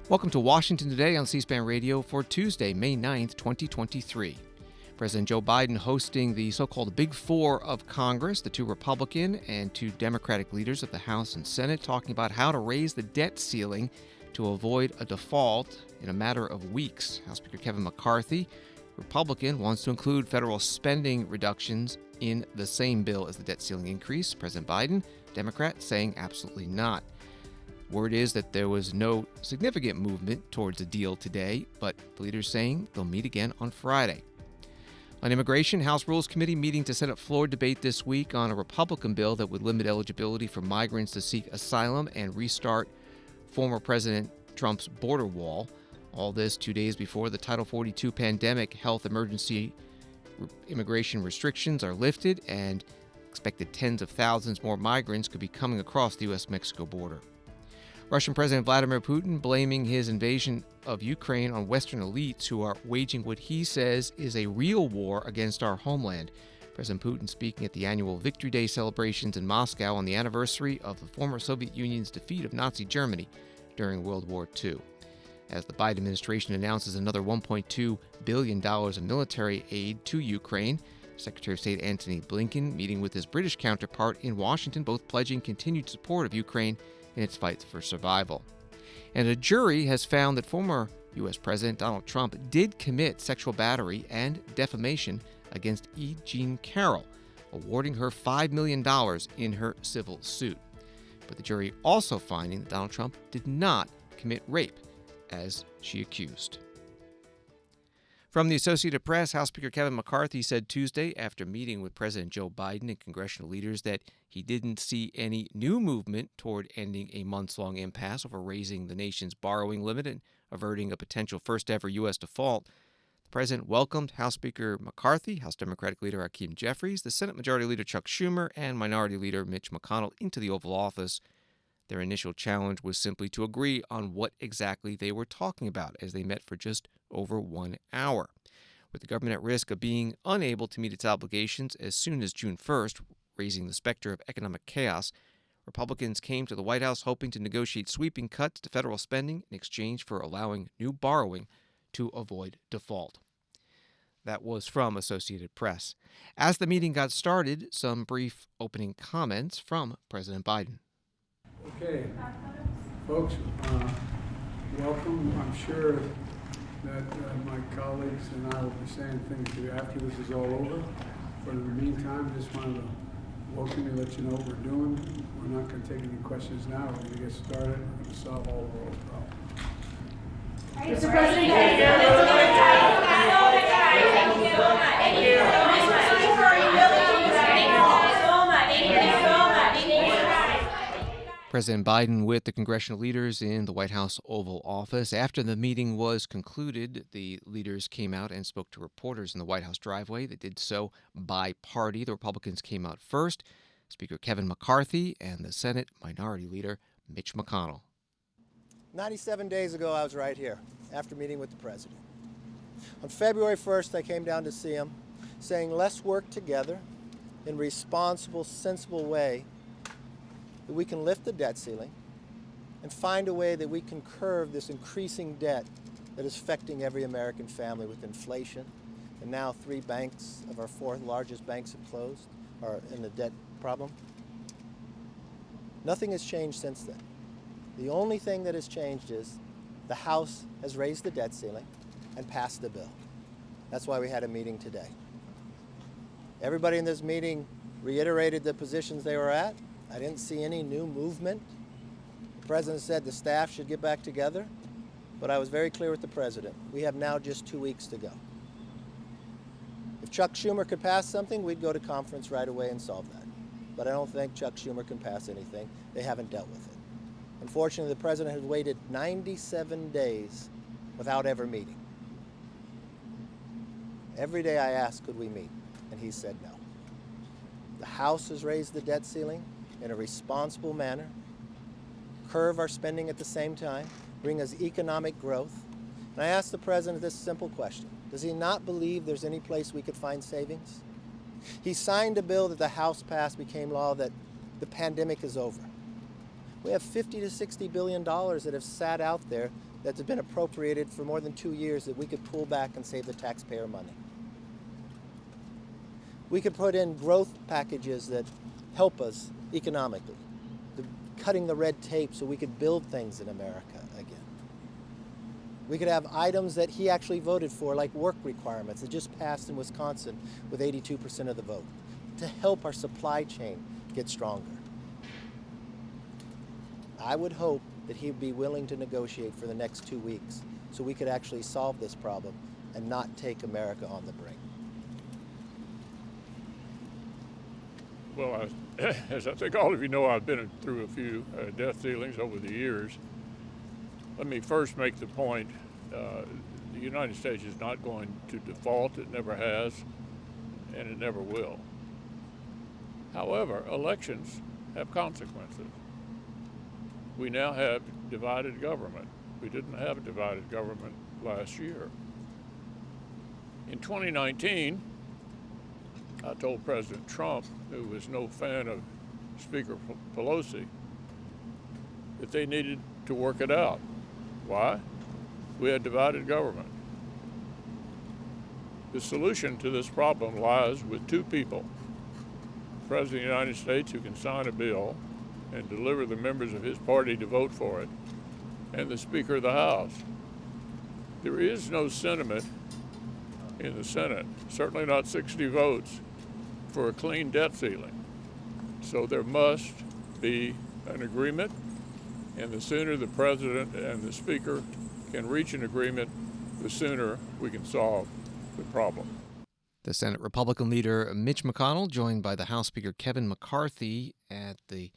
Welcome to Washington Today on C-SPAN Radio for Tuesday, May 9th, 2023. President Joe Biden hosting the so-called Big Four of Congress, the two Republican and two Democratic leaders of the House and Senate, talking about how to raise the debt ceiling to avoid a default in a matter of weeks. House Speaker Kevin McCarthy, Republican, wants to include federal spending reductions in the same bill as the debt ceiling increase. President Biden, Democrat, saying absolutely not. Word is that there was no significant movement towards a deal today, but the leaders saying they'll meet again on Friday. On immigration, House Rules Committee meeting to Senate floor debate this week on a Republican bill that would limit eligibility for migrants to seek asylum and restart former President Trump's border wall. All this 2 days before the Title 42 pandemic health emergency immigration restrictions are lifted and expected tens of thousands more migrants could be coming across the U.S.-Mexico border. Russian President Vladimir Putin blaming his invasion of Ukraine on Western elites who are waging what he says is a real war against our homeland. President Putin speaking at the annual Victory Day celebrations in Moscow on the anniversary of the former Soviet Union's defeat of Nazi Germany during World War II. As the Biden administration announces another $1.2 billion of military aid to Ukraine, Secretary of State Antony Blinken meeting with his British counterpart in Washington, both pledging continued support of Ukraine in its fight for survival. And a jury has found that former U.S. President Donald Trump did commit sexual battery and defamation against E. Jean Carroll, awarding her $5 million in her civil suit. But the jury also finding that Donald Trump did not commit rape, as she accused. From the Associated Press, House Speaker Kevin McCarthy said Tuesday, after meeting with President Joe Biden and congressional leaders, that he didn't see any new movement toward ending a months-long impasse over raising the nation's borrowing limit and averting a potential first-ever U.S. default. The president welcomed House Speaker McCarthy, House Democratic Leader Schumer Jeffries, the Senate Majority Leader Chuck Schumer, and Minority Leader Mitch McConnell into the Oval Office. Their initial challenge was simply to agree on what exactly they were talking about as they met for just over 1 hour. With the government at risk of being unable to meet its obligations as soon as June 1st, raising the specter of economic chaos, Republicans came to the White House hoping to negotiate sweeping cuts to federal spending in exchange for allowing new borrowing to avoid default. That was from Associated Press. As the meeting got started, some brief opening comments from President Biden. Okay, folks, welcome. I'm sure that my colleagues and I will be saying things to you after this is all over. But in the meantime, just wanted to welcome you, let you know what we're doing. We're not going to take any questions now. We're going to get started. We're going to solve all the world's problems. Mr. President, thank you so much. Thank you so much. Thank you so much. President Biden with the congressional leaders in the White House Oval Office. After the meeting was concluded, the leaders came out and spoke to reporters in the White House driveway. They did so by party. The Republicans came out first, Speaker Kevin McCarthy and the Senate Minority Leader Mitch McConnell. 97 days ago, I was right here after meeting with the president. On February 1st, I came down to see him saying, let's work together in a responsible, sensible way that we can lift the debt ceiling and find a way that we can curb this increasing debt that is affecting every American family with inflation. And now 3 banks of our 4 largest banks have closed, are in the debt problem. Nothing has changed since then. The only thing that has changed is the House has raised the debt ceiling and passed the bill. That's why we had a meeting today. Everybody in this meeting reiterated the positions they were at. I didn't see any new movement. The president said the staff should get back together, but I was very clear with the president. We have now just 2 weeks to go. If Chuck Schumer could pass something, we'd go to conference right away and solve that. But I don't think Chuck Schumer can pass anything. They haven't dealt with it. Unfortunately, the president has waited 97 days without ever meeting. Every day I asked, could we meet? And he said no. The House has raised the debt ceiling in a responsible manner, curb our spending at the same time, bring us economic growth. And I asked the president this simple question. Does he not believe there's any place we could find savings? He signed a bill that the House passed, became law, that the pandemic is over. We have $50 to $60 billion that have sat out there that's been appropriated for more than 2 years that we could pull back and save the taxpayer money. We could put in growth packages that help us economically, cutting the red tape so we could build things in America again. We could have items that he actually voted for, like work requirements that just passed in Wisconsin with 82% of the vote, to help our supply chain get stronger. I would hope that he'd be willing to negotiate for the next 2 weeks so we could actually solve this problem and not take America on the brink. Well, as I think all of you know, I've been through a few debt ceilings over the years. Let me first make the point, the United States is not going to default. It never has, and it never will. However, elections have consequences. We now have divided government. We didn't have a divided government last year. In 2019, I told President Trump, who was no fan of Speaker Pelosi, that they needed to work it out. Why? We had divided government. The solution to this problem lies with two people: the President of the United States, who can sign a bill and deliver the members of his party to vote for it, and the Speaker of the House. There is no sentiment in the Senate, certainly not 60 votes, for a clean debt ceiling. So there must be an agreement, and the sooner the President and the Speaker can reach an agreement, the sooner we can solve the problem. The Senate Republican leader Mitch McConnell, joined by the House Speaker Kevin McCarthy at the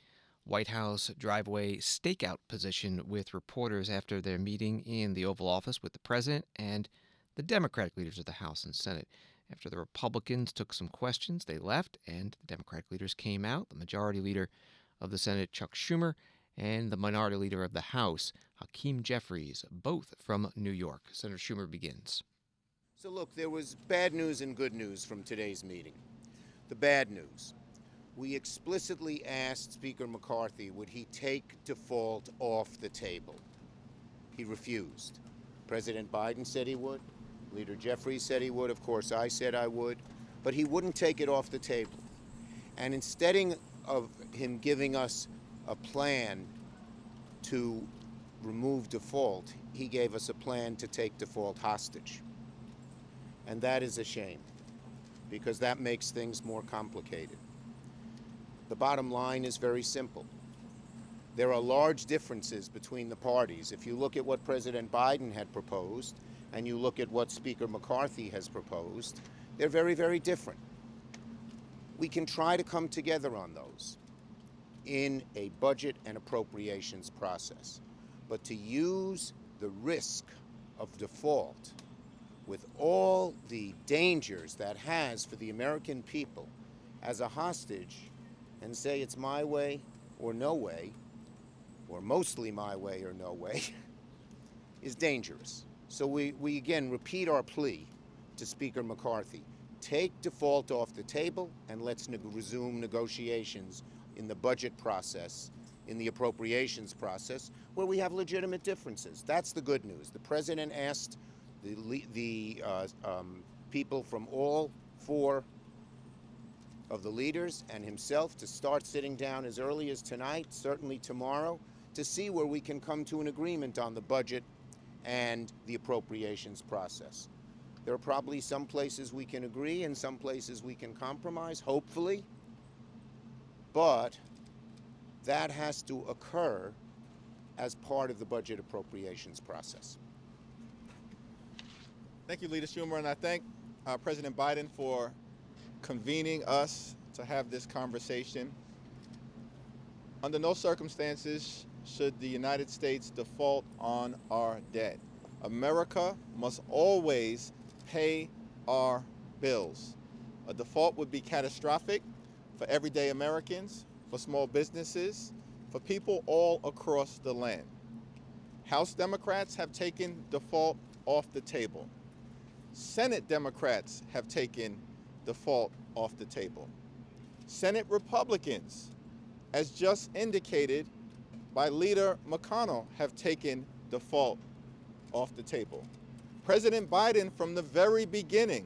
White House driveway stakeout position with reporters after their meeting in the Oval Office with the President and the Democratic leaders of the House and Senate. After the Republicans took some questions, they left, and the Democratic leaders came out. The Majority Leader of the Senate, Chuck Schumer, and the Minority Leader of the House, Schumer Jeffries, both from New York. Senator Schumer begins. So look, there was bad news and good news from today's meeting. The bad news: we explicitly asked Speaker McCarthy would he take default off the table. He refused. President Biden said he would. Leader Jeffries said he would. Of course, I said I would. But he wouldn't take it off the table. And instead of him giving us a plan to remove default, he gave us a plan to take default hostage. And that is a shame, because that makes things more complicated. The bottom line is very simple. There are large differences between the parties. If you look at what President Biden had proposed and you look at what Speaker McCarthy has proposed, they're very, very different. We can try to come together on those in a budget and appropriations process. But to use the risk of default with all the dangers that has for the American people as a hostage and say it's my way or no way, or mostly my way or no way, is dangerous. So we again repeat our plea to Speaker McCarthy: take default off the table and let's resume negotiations in the budget process, in the appropriations process, where we have legitimate differences. That's the good news. The President asked the people from all four of the leaders and himself to start sitting down as early as tonight, certainly tomorrow, to see where we can come to an agreement on the budget and the appropriations process. There are probably some places we can agree and some places we can compromise, hopefully, but that has to occur as part of the budget appropriations process. Thank you, Leader Schumer, and I thank President Biden for convening us to have this conversation. Under no circumstances should the United States default on our debt. America must always pay our bills. A default would be catastrophic for everyday Americans, for small businesses, for people all across the land. House Democrats have taken default off the table. Senate Democrats have taken default off the table. Senate Republicans, as just indicated by Leader McConnell have taken default off the table. President Biden, from the very beginning,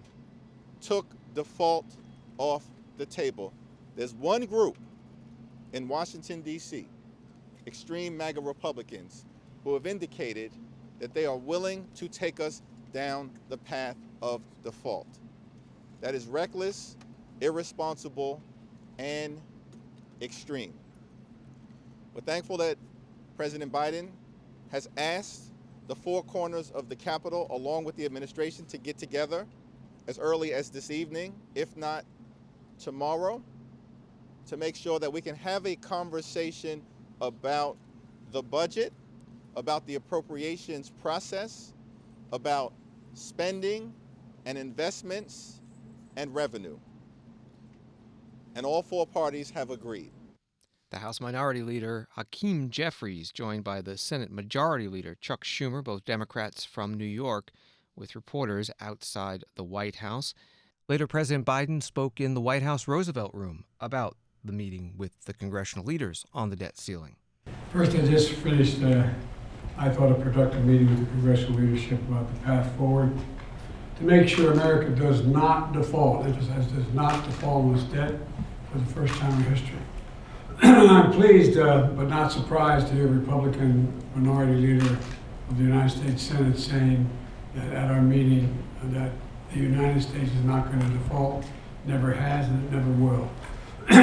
took default off the table. There's one group in Washington, D.C., extreme MAGA Republicans, who have indicated that they are willing to take us down the path of default. That is reckless, irresponsible, and extreme. We're thankful that President Biden has asked the four corners of the Capitol, along with the administration, to get together as early as this evening, if not tomorrow, to make sure that we can have a conversation about the budget, about the appropriations process, about spending and investments and revenue. And all four parties have agreed. The House Minority Leader, Schumer Jeffries, joined by the Senate Majority Leader, Chuck Schumer, both Democrats from New York, with reporters outside the White House. Later, President Biden spoke in the White House Roosevelt Room about the meeting with the congressional leaders on the debt ceiling. First, I just finished, I thought, a productive meeting with the congressional leadership about the path forward to make sure America does not default, emphasize does not default on its debt for the first time in history. I'm pleased, but not surprised, to hear Republican Minority Leader of the United States Senate saying that at our meeting that the United States is not going to default, never has, and it never will.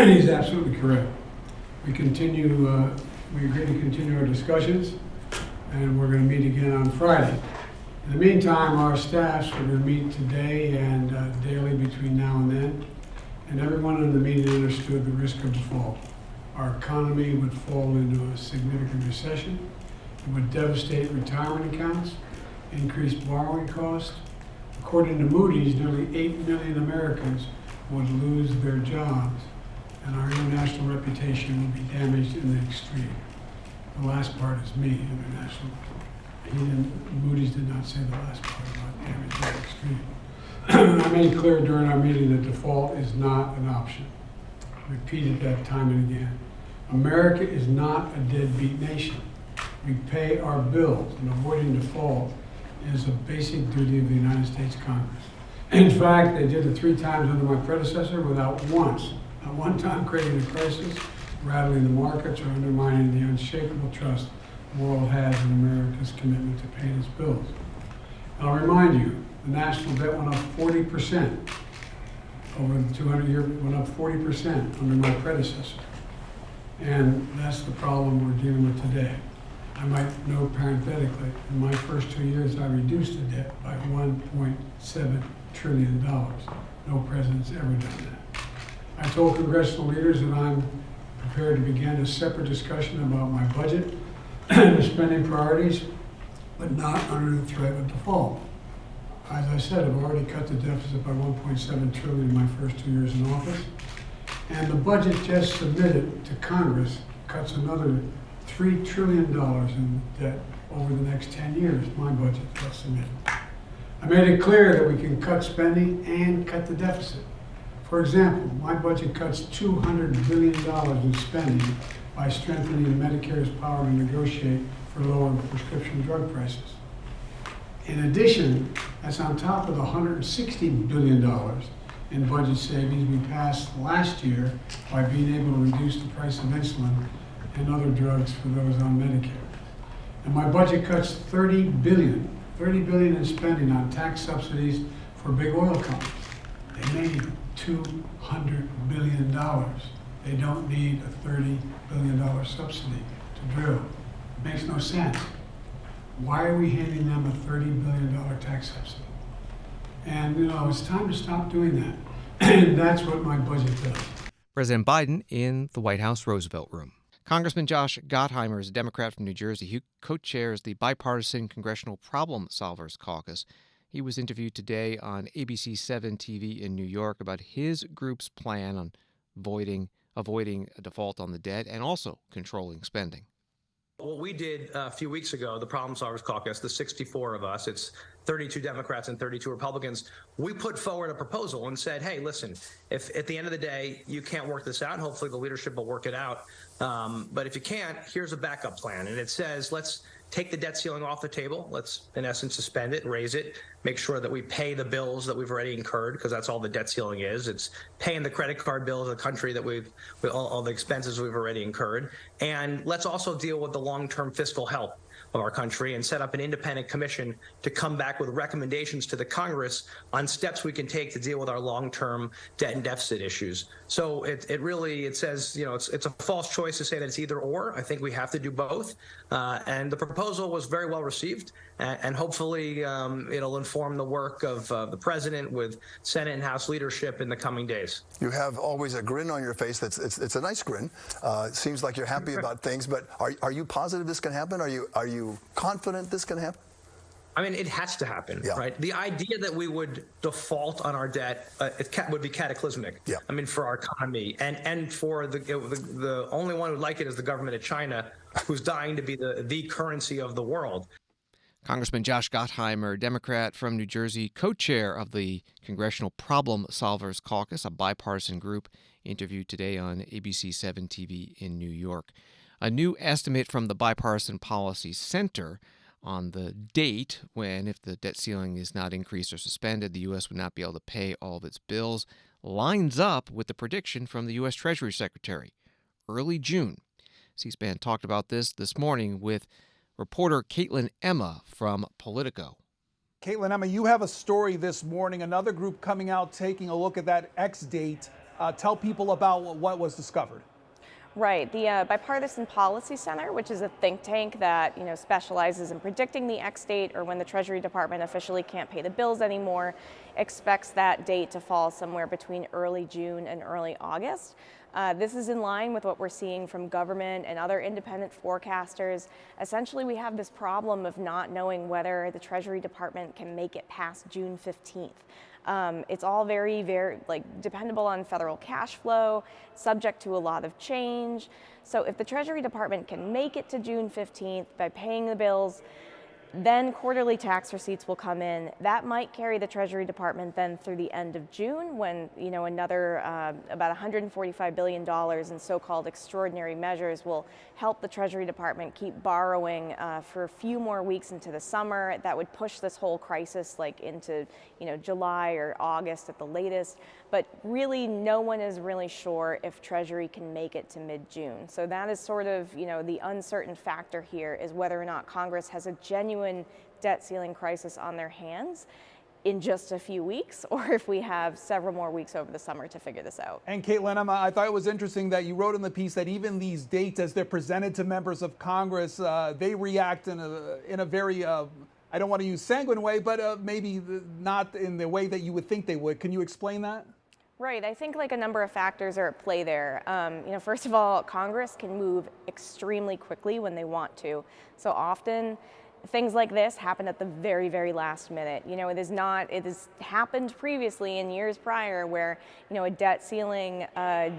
He's absolutely correct. We agree to continue our discussions, and we're going to meet again on Friday. In the meantime, our staffs are going to meet today and daily between now and then, and everyone in the meeting understood the risk of default. Our economy would fall into a significant recession. It would devastate retirement accounts, increase borrowing costs. According to Moody's, nearly 8 million Americans would lose their jobs, and our international reputation would be damaged in the extreme. The last part is me, international. Moody's did not say the last part about damage in the extreme. I made clear during our meeting that default is not an option. Repeated that time and again. America is not a deadbeat nation. We pay our bills, and avoiding default is a basic duty of the United States Congress. In fact, they did it 3 times under my predecessor without not one time creating a crisis, rattling the markets, or undermining the unshakable trust the world has in America's commitment to paying its bills. And I'll remind you, the national debt went up 40% over the 200-year, went up 40% under my predecessor. And that's the problem we're dealing with today. I might note parenthetically, in my first 2 years, I reduced the debt by $1.7 trillion. No president's ever done that. I told congressional leaders that I'm prepared to begin a separate discussion about my budget and the spending priorities, but not under the threat of default. As I said, I've already cut the deficit by $1.7 trillion in my first 2 years in office. And the budget just submitted to Congress cuts another $3 trillion in debt over the next 10 years, my budget just submitted. I made it clear that we can cut spending and cut the deficit. For example, my budget cuts $200 billion in spending by strengthening Medicare's power to negotiate for lower prescription drug prices. In addition, that's on top of the $160 billion in budget savings we passed last year by being able to reduce the price of insulin and other drugs for those on Medicare. And my budget cuts $30 billion in spending on tax subsidies for big oil companies. They made $200 billion. They don't need a $30 billion subsidy to drill. It makes no sense. Why are we handing them a $30 billion tax subsidy? And it's time to stop doing that. And that's what my budget does. President Biden in the White House Roosevelt Room. Congressman Josh Gottheimer is a Democrat from New Jersey who co-chairs the bipartisan Congressional Problem Solvers Caucus. He was interviewed today on ABC 7 TV in New York about his group's plan on avoiding a default on the debt and also controlling spending. What we did a few weeks ago, the Problem Solvers Caucus, the 64 of us, it's 32 Democrats and 32 Republicans, we put forward a proposal and said, hey, listen, if at the end of the day you can't work this out, and hopefully the leadership will work it out, but if you can't, here's a backup plan. And it says, let's take the debt ceiling off the table. Let's, in essence, suspend it, raise it, make sure that we pay the bills that we've already incurred, because that's all the debt ceiling is. It's paying the credit card bills of the country that with all the expenses we've already incurred. And let's also deal with the long-term fiscal health of our country and set up an independent commission to come back with recommendations to the Congress on steps we can take to deal with our long-term debt and deficit issues. So it really says, it's a false choice to say that it's either or. I think we have to do both. And the proposal was very well received, and hopefully it'll inform the work of the president with Senate and House leadership in the coming days. You have always a grin on your face. It's a nice grin. It seems like you're happy about things, but are you positive this can happen? Are you confident this can happen? I mean, it has to happen, yeah. Right? The idea that we would default on our debt would be cataclysmic. Yeah. I mean, for our economy and for the only one who'd like it is the government of China, who's dying to be the currency of the world. Congressman Josh Gottheimer, Democrat from New Jersey, co-chair of the Congressional Problem Solvers Caucus, a bipartisan group, interviewed today on ABC 7 TV in New York. A new estimate from the Bipartisan Policy Center on the date when, if the debt ceiling is not increased or suspended, the U.S. would not be able to pay all of its bills, lines up with the prediction from the U.S. Treasury Secretary, early June. C-SPAN talked about this morning with reporter Caitlin Emma from Politico. Caitlin Emma, you have a story this morning, another group coming out taking a look at that X date. Tell people about what was discovered. Right. The Bipartisan Policy Center, which is a think tank that specializes in predicting the X date, or when the Treasury Department officially can't pay the bills anymore, expects that date to fall somewhere between early June and early August. This is in line with what we're seeing from government and other independent forecasters. Essentially, we have this problem of not knowing whether the Treasury Department can make it past June 15th. It's all very dependable on federal cash flow, subject to a lot of change. So if the Treasury Department can make it to June 15th by paying the bills, then quarterly tax receipts will come in. That might carry the Treasury Department then through the end of June, when another about $145 billion in so-called extraordinary measures will help the Treasury Department keep borrowing for a few more weeks into the summer. That would push this whole crisis into July or August at the latest. But really, no one is really sure if Treasury can make it to mid-June. So that is sort of the uncertain factor here, is whether or not Congress has a genuine debt ceiling crisis on their hands in just a few weeks, or if we have several more weeks over the summer to figure this out. And Caitlin Emma, I thought it was interesting that you wrote in the piece that even these dates, as they're presented to members of Congress, they react in a very I don't want to use sanguine way, but maybe not in the way that you would think they would. Can you explain that? Right. I think a number of factors are at play there. First of all, Congress can move extremely quickly when they want to. So often things like this happen at the very, very last minute. It has happened previously in years prior where, a debt ceiling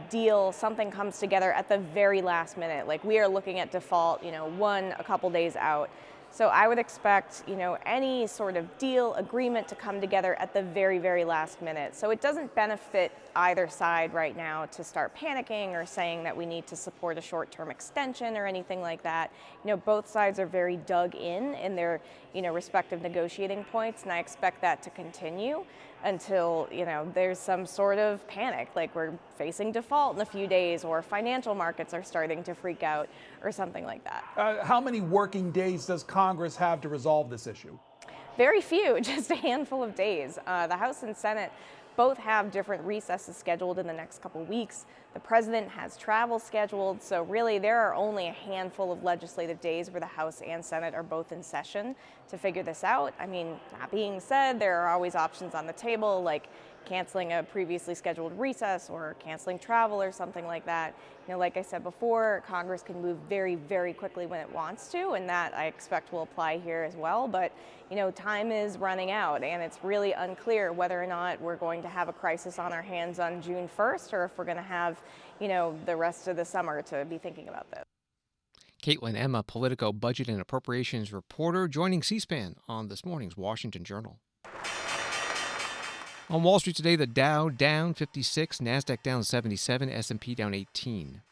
deal, something comes together at the very last minute. Like, we are looking at default, a couple days out. So I would expect, any sort of deal, agreement to come together at the very, very last minute. So it doesn't benefit either side right now to start panicking or saying that we need to support a short-term extension or anything like that. Both sides are very dug in their, respective negotiating points, and I expect that to continue until, there's some sort of panic, like we're facing default in a few days, or financial markets are starting to freak out, or something like that. How many working days does Congress have to resolve this issue? Very few, just a handful of days. The House and Senate both have different recesses scheduled in the next couple weeks. The president has travel scheduled, so really there are only a handful of legislative days where the House and Senate are both in session to figure this out. I mean, that being said, there are always options on the table, like canceling a previously scheduled recess or canceling travel or something like that. Like I said before, Congress can move very, very quickly when it wants to, and that I expect will apply here as well. But, time is running out, and it's really unclear whether or not we're going to have a crisis on our hands on June 1st, or if we're going to have, the rest of the summer to be thinking about this. Caitlin Emma, Politico budget and appropriations reporter, joining C-SPAN on this morning's Washington Journal. On Wall Street today, the Dow down 56, NASDAQ down 77, S&P down 18.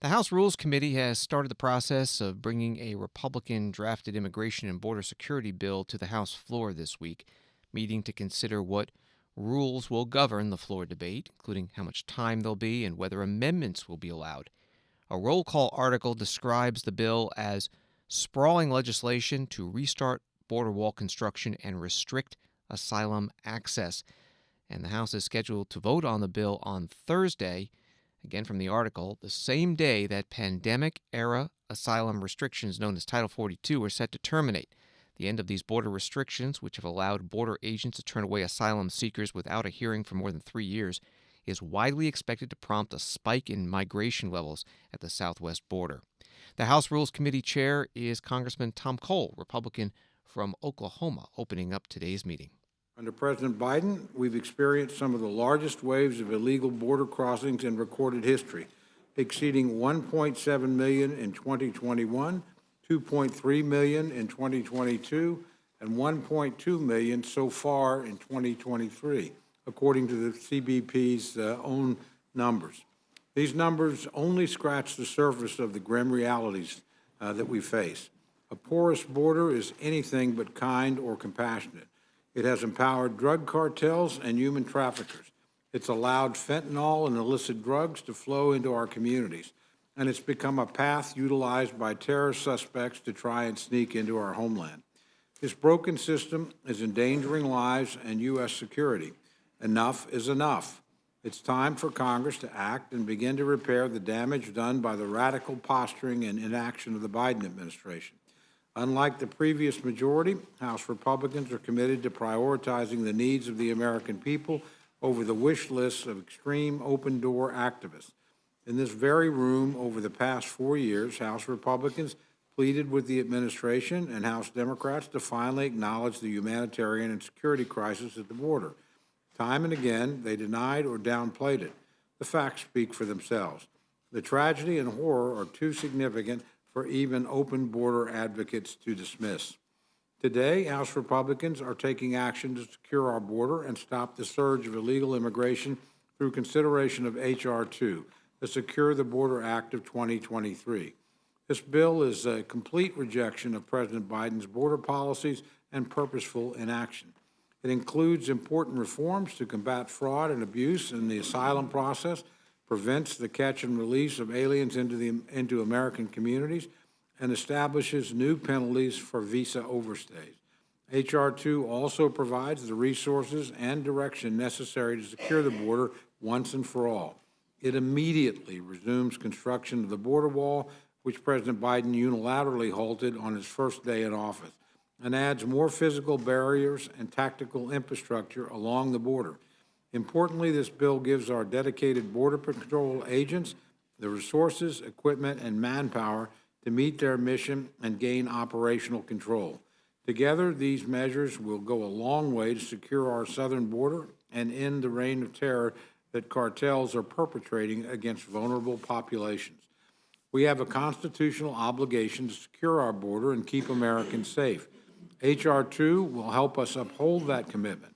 The House Rules Committee has started the process of bringing a Republican-drafted immigration and border security bill to the House floor this week, meeting to consider what rules will govern the floor debate, including how much time there'll be and whether amendments will be allowed. A roll call article describes the bill as sprawling legislation to restart border wall construction and restrict asylum access. And the House is scheduled to vote on the bill on Thursday. Again, from the article, the same day that pandemic-era asylum restrictions known as Title 42 are set to terminate. The end of these border restrictions, which have allowed border agents to turn away asylum seekers without a hearing for more than 3 years, is widely expected to prompt a spike in migration levels at the southwest border. The House Rules Committee chair is Congressman Tom Cole, Republican from Oklahoma, opening up today's meeting. Under President Biden, we've experienced some of the largest waves of illegal border crossings in recorded history, exceeding 1.7 million in 2021, 2.3 million in 2022, and 1.2 million so far in 2023, according to the CBP's own numbers. These numbers only scratch the surface of the grim realities that we face. A porous border is anything but kind or compassionate. It has empowered drug cartels and human traffickers. It's allowed fentanyl and illicit drugs to flow into our communities. And it's become a path utilized by terrorist suspects to try and sneak into our homeland. This broken system is endangering lives and U.S. security. Enough is enough. It's time for Congress to act and begin to repair the damage done by the radical posturing and inaction of the Biden administration. Unlike the previous majority, House Republicans are committed to prioritizing the needs of the American people over the wish lists of extreme open-door activists. In this very room, over the past 4 years, House Republicans pleaded with the administration and House Democrats to finally acknowledge the humanitarian and security crisis at the border. Time and again, they denied or downplayed it. The facts speak for themselves. The tragedy and horror are too significant for even open border advocates to dismiss. Today, House Republicans are taking action to secure our border and stop the surge of illegal immigration through consideration of H.R. 2, the Secure the Border Act of 2023. This bill is a complete rejection of President Biden's border policies and purposeful inaction. It includes important reforms to combat fraud and abuse in the asylum process, prevents the catch and release of aliens into American communities, and establishes new penalties for visa overstays. H.R. 2 also provides the resources and direction necessary to secure the border once and for all. It immediately resumes construction of the border wall, which President Biden unilaterally halted on his first day in office, and adds more physical barriers and tactical infrastructure along the border. Importantly, this bill gives our dedicated Border Patrol agents the resources, equipment, and manpower to meet their mission and gain operational control. Together, these measures will go a long way to secure our southern border and end the reign of terror that cartels are perpetrating against vulnerable populations. We have a constitutional obligation to secure our border and keep Americans safe. H.R. 2 will help us uphold that commitment.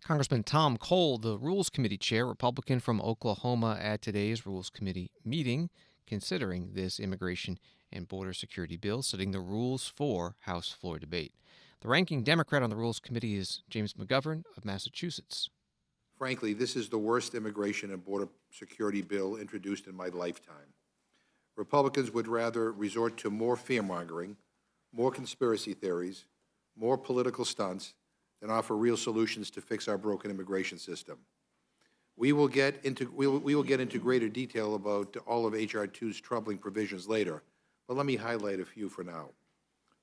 Congressman Tom Cole, the Rules Committee chair, Republican from Oklahoma, at today's Rules Committee meeting, considering this immigration and border security bill, setting the rules for House floor debate. The ranking Democrat on the Rules Committee is James McGovern of Massachusetts. Frankly, this is the worst immigration and border security bill introduced in my lifetime. Republicans would rather resort to more fear-mongering, more conspiracy theories, more political stunts, than offer real solutions to fix our broken immigration system. We will get into greater detail about all of H.R. 2's troubling provisions later, but let me highlight a few for now.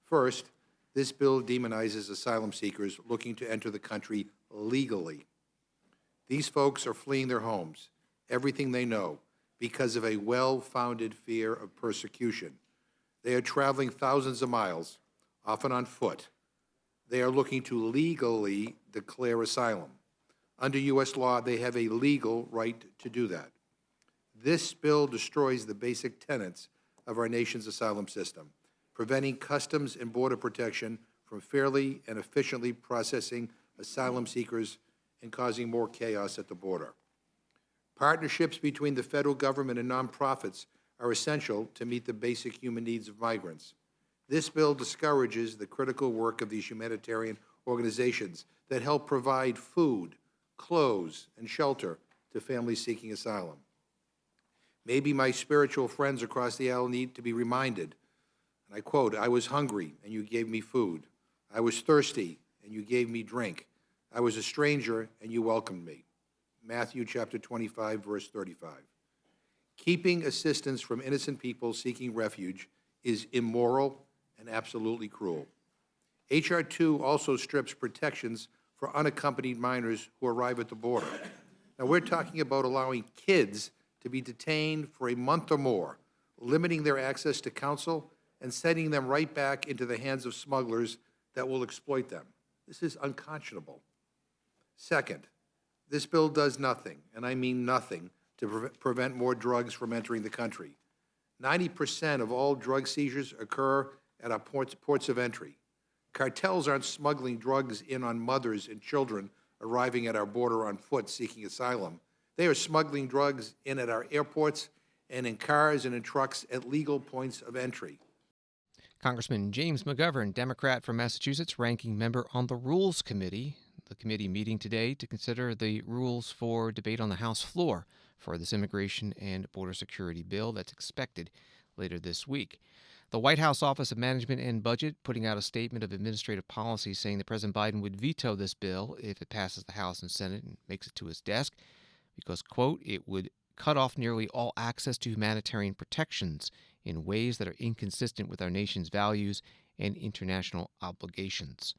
First, this bill demonizes asylum seekers looking to enter the country legally. These folks are fleeing their homes, everything they know, because of a well-founded fear of persecution. They are traveling thousands of miles, often on foot. They are looking to legally declare asylum. Under U.S. law, they have a legal right to do that. This bill destroys the basic tenets of our nation's asylum system, preventing Customs and Border Protection from fairly and efficiently processing asylum seekers and causing more chaos at the border. Partnerships between the federal government and nonprofits are essential to meet the basic human needs of migrants. This bill discourages the critical work of these humanitarian organizations that help provide food, clothes, and shelter to families seeking asylum. Maybe my spiritual friends across the aisle need to be reminded, and I quote, "I was hungry, and you gave me food. I was thirsty, and you gave me drink. I was a stranger, and you welcomed me." Matthew chapter 25, verse 35. Keeping assistance from innocent people seeking refuge is immoral and absolutely cruel. H.R. 2 also strips protections for unaccompanied minors who arrive at the border. Now, we're talking about allowing kids to be detained for a month or more, limiting their access to counsel and sending them right back into the hands of smugglers that will exploit them. This is unconscionable. Second, this bill does nothing, and I mean nothing, to prevent more drugs from entering the country. 90% of all drug seizures occur at our ports of entry. Cartels aren't smuggling drugs in on mothers and children arriving at our border on foot seeking asylum. They are smuggling drugs in at our airports and in cars and in trucks at legal points of entry. Congressman James McGovern, Democrat from Massachusetts, ranking member on the Rules Committee. The committee meeting today to consider the rules for debate on the House floor for this immigration and border security bill that's expected later this week. The White House Office of Management and Budget putting out a statement of administrative policy saying that President Biden would veto this bill if it passes the House and Senate and makes it to his desk because, quote, it would cut off nearly all access to humanitarian protections in ways that are inconsistent with our nation's values and international obligations.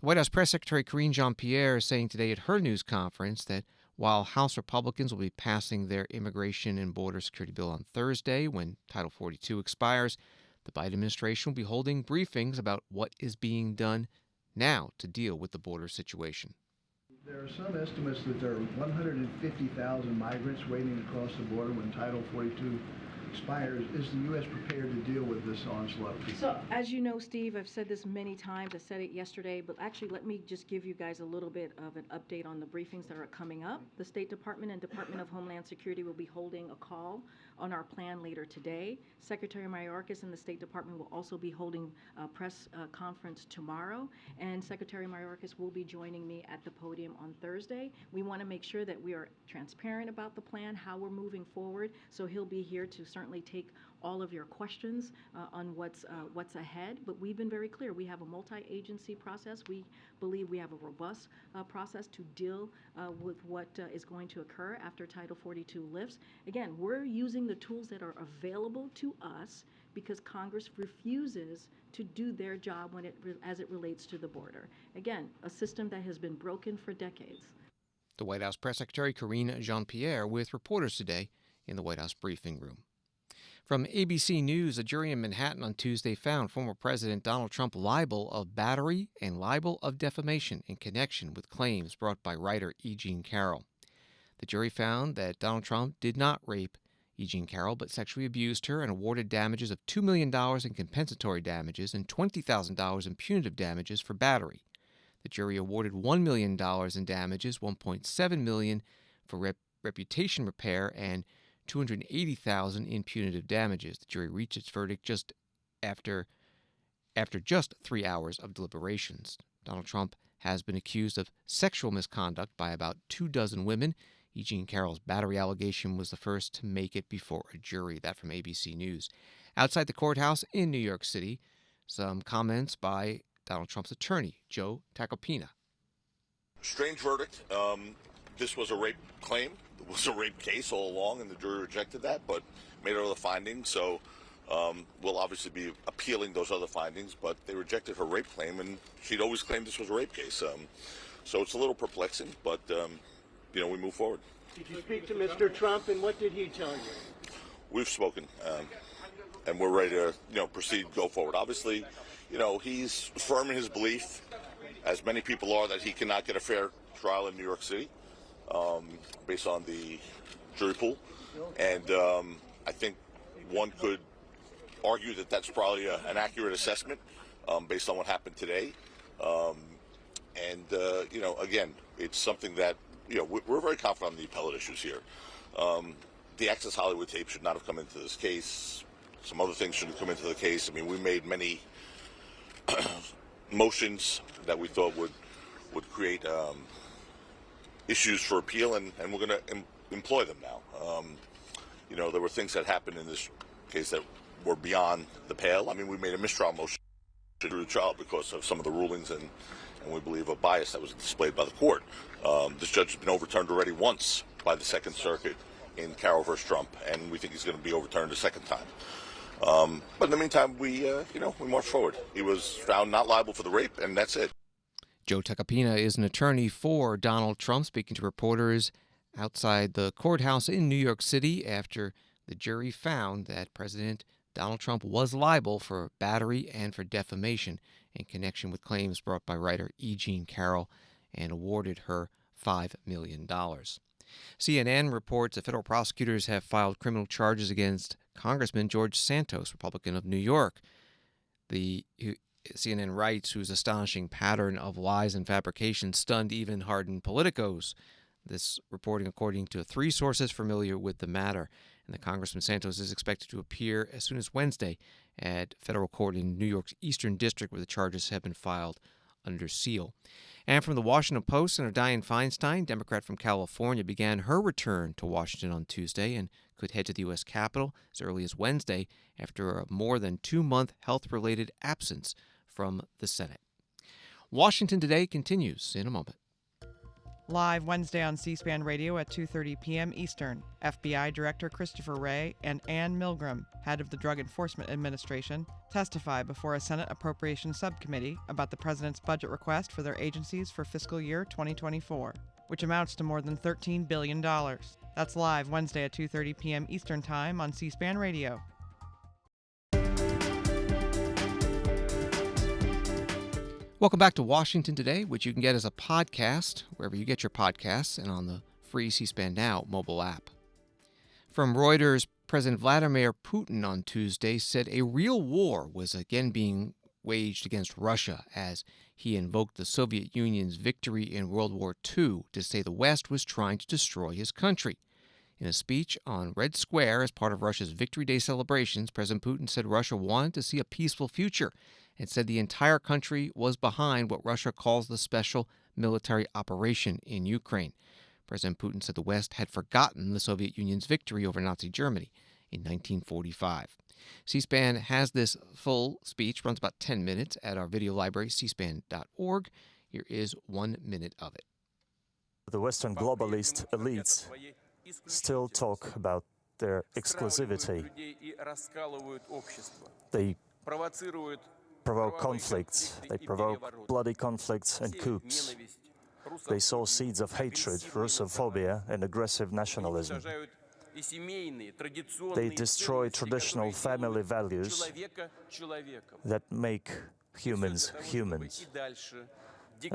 The White House Press Secretary Karine Jean-Pierre is saying today at her news conference that while House Republicans will be passing their immigration and border security bill on Thursday when Title 42 expires, the Biden administration will be holding briefings about what is being done now to deal with the border situation. There are some estimates that there are 150,000 migrants waiting to cross the border when Title 42 expires. Is the U.S. prepared to deal with this onslaught? So, as you know, Steve, I've said this many times. I said it yesterday, but actually let me just give you guys a little bit of an update on the briefings that are coming up. The State Department and Department of Homeland Security will be holding a call on our plan later today. Secretary Mayorkas and the State Department will also be holding a press conference tomorrow, and Secretary Mayorkas will be joining me at the podium on Thursday. We want to make sure that we are transparent about the plan, how we're moving forward, so he'll be here to certainly take all of your questions on what's ahead, but we've been very clear. We have a multi-agency process. We believe we have a robust process to deal with what is going to occur after Title 42 lifts. Again, we're using the tools that are available to us because Congress refuses to do their job when as it relates to the border. Again, a system that has been broken for decades. The White House Press Secretary Karine Jean-Pierre with reporters today in the White House briefing room. From ABC News, a jury in Manhattan on Tuesday found former President Donald Trump liable of battery and libel of defamation in connection with claims brought by writer E. Jean Carroll. The jury found that Donald Trump did not rape E. Jean Carroll but sexually abused her and awarded damages of $2 million in compensatory damages and $20,000 in punitive damages for battery. The jury awarded $1 million in damages, $1.7 million for reputation repair, and $280,000 in punitive damages. The jury reached its verdict just after just 3 hours of deliberations. Donald Trump has been accused of sexual misconduct by about 24 women. E. Jean Carroll's battery allegation was the first to make it before a jury. That from ABC News. Outside the courthouse in New York City, some comments by Donald Trump's attorney, Joe Tacopina. Strange verdict. This was a rape claim. It was a rape case all along, and the jury rejected that, but made other findings. So we'll obviously be appealing those other findings, but they rejected her rape claim, and she'd always claimed this was a rape case. So it's a little perplexing, but, we move forward. Did you speak to Mr. Trump, and what did he tell you? We've spoken, and we're ready to, proceed, go forward. Obviously, he's firm in his belief, as many people are, that he cannot get a fair trial in New York City. Based on the jury pool, and I think one could argue that that's probably an accurate assessment based on what happened today. Again, it's something that, we're very confident on the appellate issues here. The Access Hollywood tape should not have come into this case. Some other things shouldn't come into the case. I mean, we made many motions that we thought would create issues for appeal, and we're going to employ them now. There were things that happened in this case that were beyond the pale. I mean, we made a mistrial motion to do the trial because of some of the rulings and we believe a bias that was displayed by the court. This judge has been overturned already once by the Second Circuit in Carroll versus Trump, and we think he's going to be overturned a second time. But in the meantime, we march forward. He was found not liable for the rape, and that's it. Joe Tacopina is an attorney for Donald Trump, speaking to reporters outside the courthouse in New York City after the jury found that President Donald Trump was liable for battery and for defamation in connection with claims brought by writer E. Jean Carroll and awarded her $5 million. CNN reports that federal prosecutors have filed criminal charges against Congressman George Santos, Republican of New York. The CNN writes, whose astonishing pattern of lies and fabrication stunned even hardened politicos. This reporting according to 3 sources familiar with the matter. And the Congressman Santos is expected to appear as soon as Wednesday at federal court in New York's Eastern District, where the charges have been filed under seal. And from the Washington Post, Senator Dianne Feinstein, Democrat from California, began her return to Washington on Tuesday and could head to the U.S. Capitol as early as Wednesday after a more than 2-month health-related absence from the Senate. Washington Today continues in a moment. Live Wednesday on C-SPAN Radio at 2:30 p.m. Eastern, FBI Director Christopher Wray and Ann Milgram, head of the Drug Enforcement Administration, testify before a Senate Appropriations Subcommittee about the president's budget request for their agencies for fiscal year 2024, which amounts to more than $13 billion. That's live Wednesday at 2:30 p.m. Eastern Time on C-SPAN Radio. Welcome back to Washington Today, which you can get as a podcast wherever you get your podcasts and on the free C-SPAN Now mobile app. From Reuters, President Vladimir Putin on Tuesday said a real war was again being waged against Russia as he invoked the Soviet Union's victory in World War II to say the West was trying to destroy his country. In a speech on Red Square as part of Russia's Victory Day celebrations, President Putin said Russia wanted to see a peaceful future and said the entire country was behind what Russia calls the special military operation in Ukraine. President Putin said the West had forgotten the Soviet Union's victory over Nazi Germany in 1945. C-SPAN has this full speech, runs about 10 minutes at our video library, cspan.org. Here is 1 minute of it. The Western globalist elites still talk about their exclusivity. They provoke conflicts, they provoke bloody conflicts and coups. They sow seeds of hatred, Russophobia, and aggressive nationalism. They destroy traditional family values that make humans humans.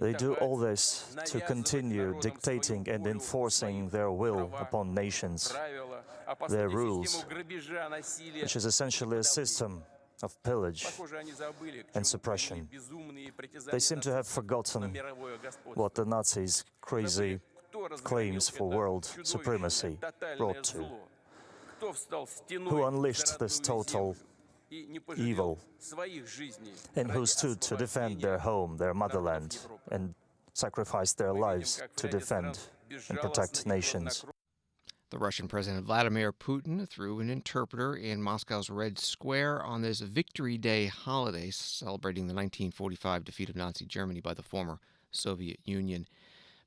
They do all this to continue dictating and enforcing their will upon nations, their rules, which is essentially a system of pillage and suppression. They seem to have forgotten what the Nazis' crazy claims for world supremacy brought to. Who unleashed this total evil and who stood to defend their home, their motherland, and sacrificed their lives to defend and protect nations. The Russian President Vladimir Putin, through an interpreter in Moscow's Red Square on this Victory Day holiday, celebrating the 1945 defeat of Nazi Germany by the former Soviet Union.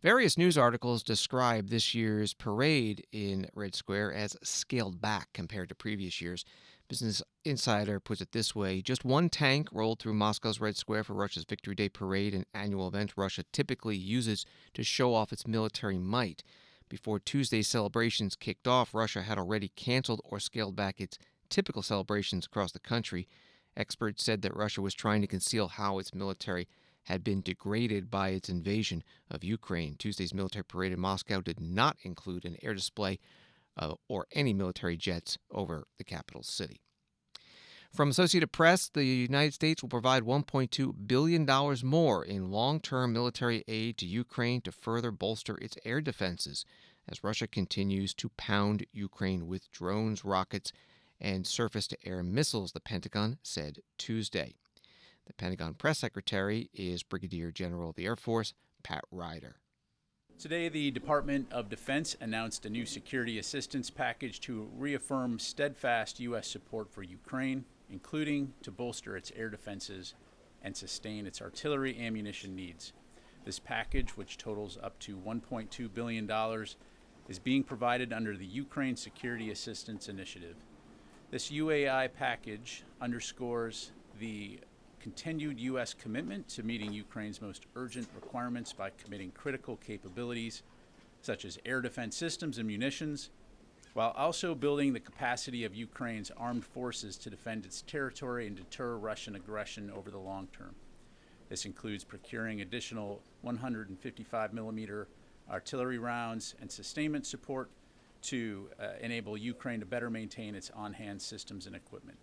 Various news articles describe this year's parade in Red Square as scaled back compared to previous years. Business Insider puts it this way: just one tank rolled through Moscow's Red Square for Russia's Victory Day parade, an annual event Russia typically uses to show off its military might. Before Tuesday's celebrations kicked off, Russia had already canceled or scaled back its typical celebrations across the country. Experts said that Russia was trying to conceal how its military had been degraded by its invasion of Ukraine. Tuesday's military parade in Moscow did not include an air display or any military jets over the capital city. From Associated Press, the United States will provide $1.2 billion more in long-term military aid to Ukraine to further bolster its air defenses as Russia continues to pound Ukraine with drones, rockets, and surface-to-air missiles, the Pentagon said Tuesday. The Pentagon press secretary is Brigadier General of the Air Force Pat Ryder. Today, the Department of Defense announced a new security assistance package to reaffirm steadfast U.S. support for Ukraine, including to bolster its air defenses and sustain its artillery ammunition needs. This package, which totals up to $1.2 billion, is being provided under the Ukraine Security Assistance Initiative. This UAI package underscores the continued U.S. commitment to meeting Ukraine's most urgent requirements by committing critical capabilities such as air defense systems and munitions, while also building the capacity of Ukraine's armed forces to defend its territory and deter Russian aggression over the long term. This includes procuring additional 155mm artillery rounds and sustainment support to enable Ukraine to better maintain its on-hand systems and equipment.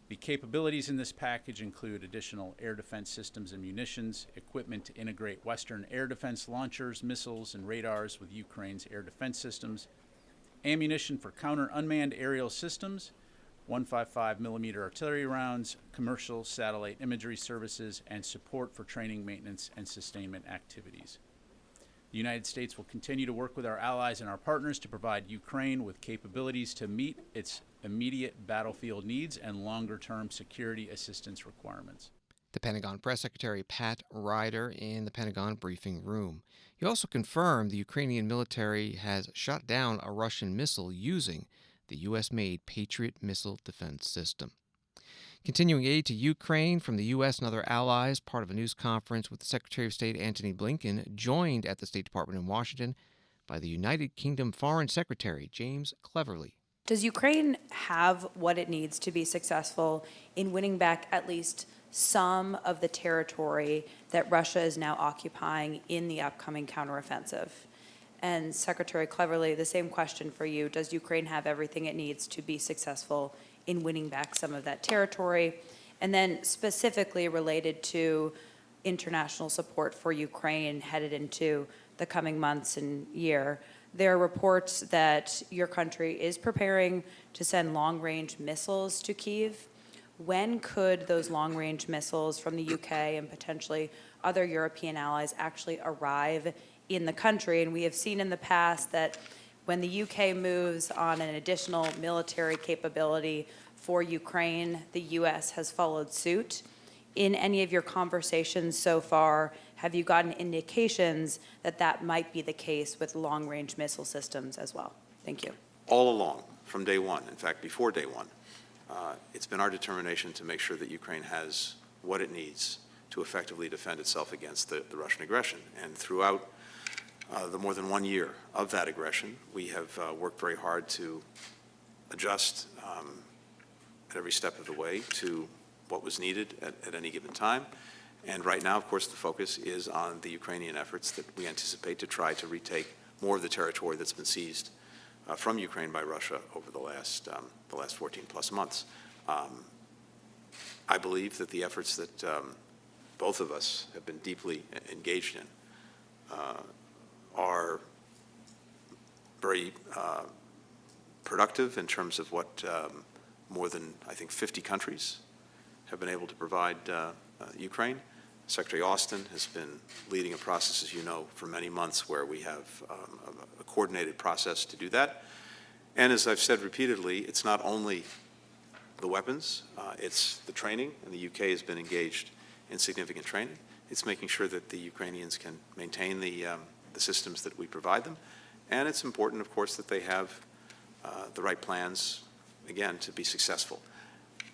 The capabilities in this package include additional air defense systems and munitions, equipment to integrate Western air defense launchers, missiles, and radars with Ukraine's air defense systems, ammunition for counter-unmanned aerial systems, 155mm artillery rounds, commercial satellite imagery services, and support for training, maintenance, and sustainment activities. The United States will continue to work with our allies and our partners to provide Ukraine with capabilities to meet its immediate battlefield needs and longer-term security assistance requirements. The Pentagon press secretary Pat Ryder in the Pentagon briefing room. He also confirmed the Ukrainian military has shot down a Russian missile using the U.S.-made Patriot missile defense system. Continuing aid to Ukraine from the U.S. and other allies, part of a news conference with the Secretary of State Antony Blinken, joined at the State Department in Washington by the United Kingdom Foreign Secretary James Cleverly. Does Ukraine have what it needs to be successful in winning back at least some of the territory that Russia is now occupying in the upcoming counteroffensive? And Secretary Cleverly, the same question for you. Does Ukraine have everything it needs to be successful in winning back some of that territory? And then specifically related to international support for Ukraine headed into the coming months and year, there are reports that your country is preparing to send long-range missiles to Kyiv. When could those long-range missiles from the UK and potentially other European allies actually arrive in the country? And we have seen in the past that when the UK moves on an additional military capability for Ukraine, the US has followed suit. In any of your conversations so far, have you gotten indications that that might be the case with long-range missile systems as well? Thank you. All along, from day one, in fact, before day one, it's been our determination to make sure that Ukraine has what it needs to effectively defend itself against the Russian aggression. And throughout the more than 1 year of that aggression, we have worked very hard to adjust at every step of the way to what was needed at any given time. And right now, of course, the focus is on the Ukrainian efforts that we anticipate to try to retake more of the territory that's been seized from Ukraine by Russia over the last 14-plus months. I believe that the efforts that both of us have been deeply engaged in are very productive in terms of what more than, I think, 50 countries have been able to provide Ukraine. Secretary Austin has been leading a process, as you know, for many months where we have a coordinated process to do that. And as I've said repeatedly, it's not only the weapons, it's the training, and the UK has been engaged in significant training. It's making sure that the Ukrainians can maintain the systems that we provide them. And it's important, of course, that they have the right plans, again, to be successful.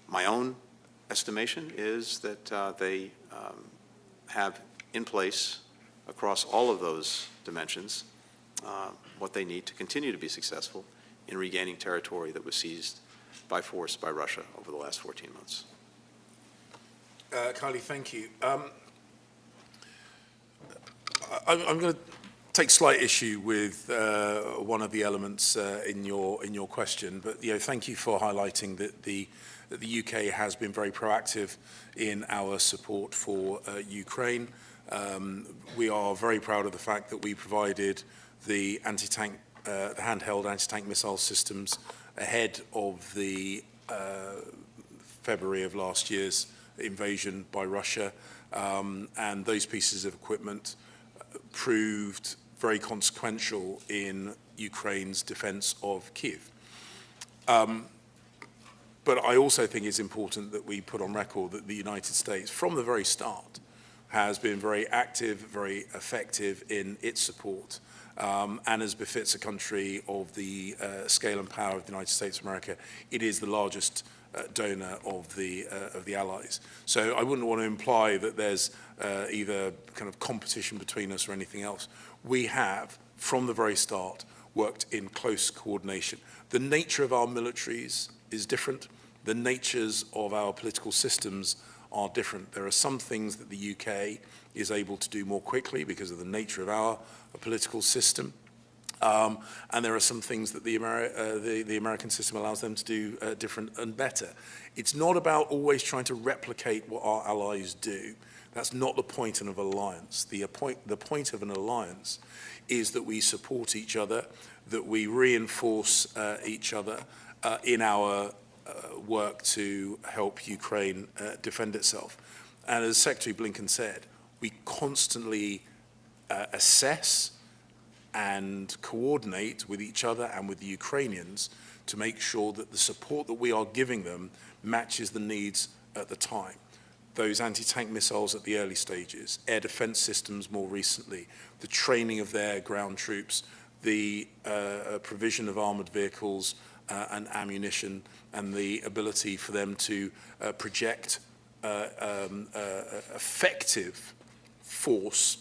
My own estimation is that they have in place across all of those dimensions what they need to continue to be successful in regaining territory that was seized by force by Russia over the last 14 months. Kylie, thank you. I'm going to take slight issue with one of the elements in your question, but thank you for highlighting that the UK has been very proactive in our support for Ukraine. We are very proud of the fact that we provided the anti-tank, the handheld anti-tank missile systems ahead of the February of last year's invasion by Russia, and those pieces of equipment proved very consequential in Ukraine's defense of Kyiv. But I also think it's important that we put on record that the United States, from the very start, has been very active, very effective in its support, and as befits a country of the scale and power of the United States of America, it is the largest donor of the Allies. So I wouldn't want to imply that there's either kind of competition between us or anything else. We have, from the very start, worked in close coordination. The nature of our militaries is different. The natures of our political systems are different. There are some things that the UK is able to do more quickly because of the nature of our political system. And there are some things that the American system allows them to do different and better. It's not about always trying to replicate what our allies do. That's not the point of an alliance. The point of an alliance is that we support each other, that we reinforce each other in our work to help Ukraine defend itself. And as Secretary Blinken said, we constantly assess and coordinate with each other and with the Ukrainians to make sure that the support that we are giving them matches the needs at the time. Those anti-tank missiles at the early stages, air defense systems more recently, the training of their ground troops, the provision of armored vehicles and ammunition, and the ability for them to project effective force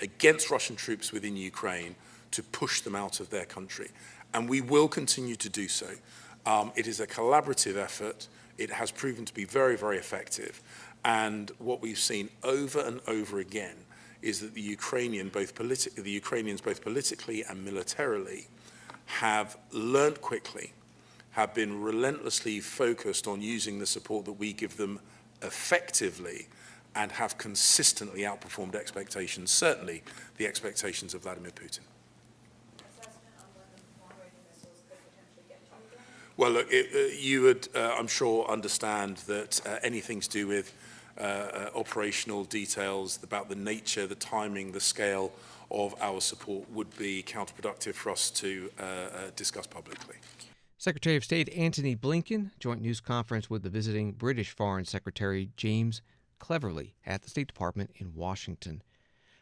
against Russian troops within Ukraine to push them out of their country. And we will continue to do so. It is a collaborative effort. It has proven to be very, very effective. And what we've seen over and over again is that the Ukrainians, both politically and militarily, have learned quickly, have been relentlessly focused on using the support that we give them effectively, and have consistently outperformed expectations, certainly the expectations of Vladimir Putin. Well, look, you would, I'm sure, understand that anything to do with operational details about the nature, the timing, the scale of our support would be counterproductive for us to discuss publicly. Secretary of State Antony Blinken, joint news conference with the visiting British Foreign Secretary James Cleverly at the State Department in Washington.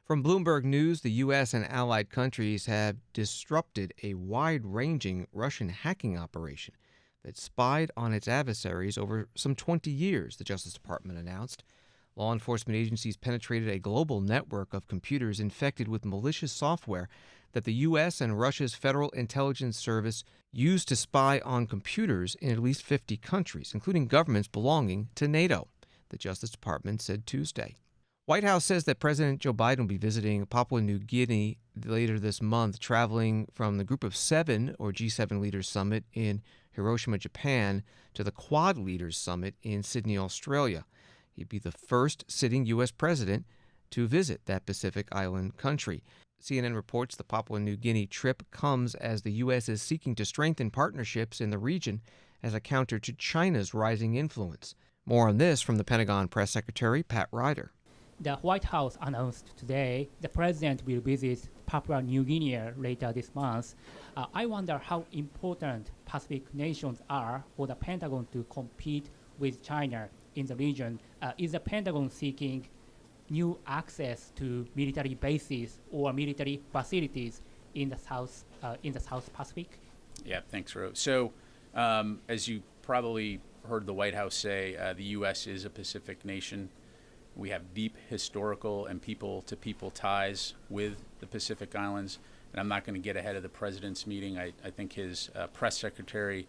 From Bloomberg News, the U.S. and allied countries have disrupted a wide-ranging Russian hacking operation that spied on its adversaries over some 20 years, the Justice Department announced. Law enforcement agencies penetrated a global network of computers infected with malicious software that the U.S. and Russia's Federal Intelligence Service used to spy on computers in at least 50 countries, including governments belonging to NATO, the Justice Department said Tuesday. White House says that President Joe Biden will be visiting Papua New Guinea later this month, traveling from the Group of Seven, or G7 Leaders Summit in Hiroshima, Japan, to the Quad Leaders Summit in Sydney, Australia. He'd be the first sitting U.S. president to visit that Pacific island country. CNN reports the Papua New Guinea trip comes as the U.S. is seeking to strengthen partnerships in the region as a counter to China's rising influence. More on this from the Pentagon Press Secretary Pat Ryder. The White House announced today the president will visit Papua New Guinea later this month. I wonder how important Pacific nations are for the Pentagon to compete with China in the region. Is the Pentagon seeking new access to military bases or military facilities in the South Pacific? Yeah, thanks, Ro. So, as you probably heard the White House say, the U.S. is a Pacific nation. We have deep historical and people-to-people ties with the Pacific Islands. And I'm not going to get ahead of the president's meeting. I think his press secretary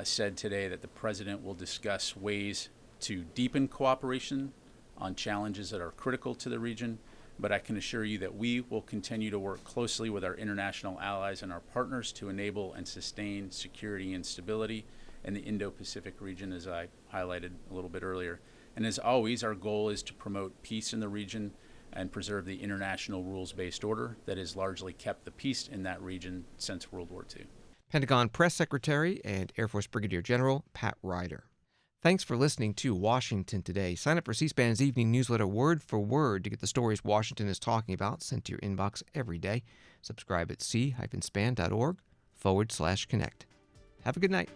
said today that the president will discuss ways to deepen cooperation on challenges that are critical to the region. but I can assure you that we will continue to work closely with our international allies and our partners to enable and sustain security and stability in the Indo-Pacific region, as I highlighted a little bit earlier. And as always, our goal is to promote peace in the region and preserve the international rules-based order that has largely kept the peace in that region since World War II. Pentagon Press Secretary and Air Force Brigadier General Pat Ryder. Thanks for listening to Washington Today. Sign up for C-SPAN's evening newsletter word for word to get the stories Washington is talking about sent to your inbox every day. Subscribe at c-span.org/connect. Have a good night.